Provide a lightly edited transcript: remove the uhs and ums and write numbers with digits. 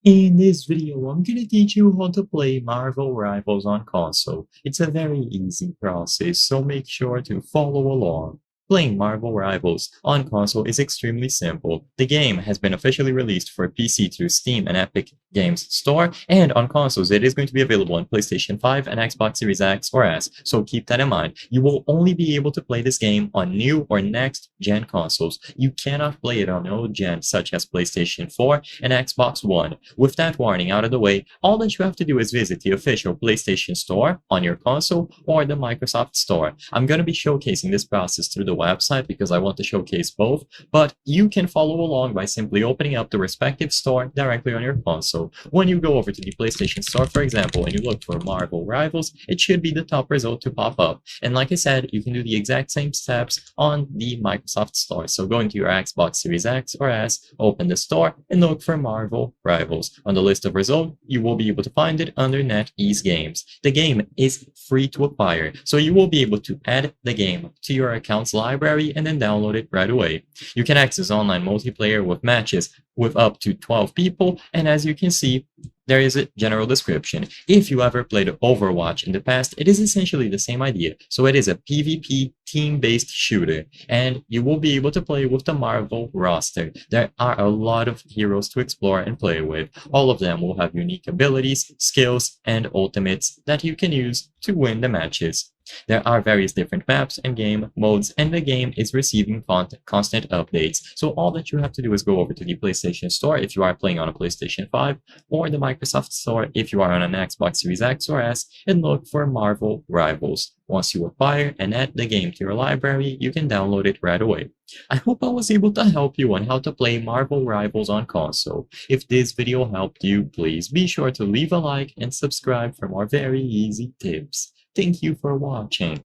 In this video, I'm gonna teach you how to play Marvel Rivals on console. It's a very easy process, so make sure to follow along. Playing Marvel Rivals on console is extremely simple. The game has been officially released for PC through Steam and Epic Games Store, and on consoles it is going to be available on PlayStation 5 and Xbox Series X or S, so keep that in mind. You will only be able to play this game on new or next-gen consoles. You cannot play it on old gen such as PlayStation 4 and Xbox One. With that warning out of the way, all that you have to do is visit the official PlayStation Store on your console or the Microsoft Store. I'm going to be showcasing this process through the website because I want to showcase both, but you can follow along by simply opening up the respective store directly on your console. When you go over to the PlayStation Store, for example, and you look for Marvel Rivals, it should be the top result to pop up. And like I said, you can do the exact same steps on the Microsoft Store. So go into your Xbox Series X or S, open the store, and look for Marvel Rivals. On the list of results, you will be able to find it under NetEase Games. The game is free to acquire, so you will be able to add the game to your account's library and then download it right away. You can access online multiplayer with matches with up to 12 people, and as you can see, there is a general description. If you ever played Overwatch in the past, it is essentially the same idea. So it is a PvP team-based shooter, and you will be able to play with the Marvel roster. There are a lot of heroes to explore and play with. All of them will have unique abilities, skills, and ultimates that you can use to win the matches. There are various different maps and game modes, and the game is receiving constant updates. So all that you have to do is go over to the PlayStation Store if you are playing on a PlayStation 5, or the Microsoft Store if you are on an Xbox Series X or S, and look for Marvel Rivals. Once you acquire and add the game to your library, you can download it right away. I hope I was able to help you on how to play Marvel Rivals on console. If this video helped you, please be sure to leave a like and subscribe for more very easy tips. Thank you for watching.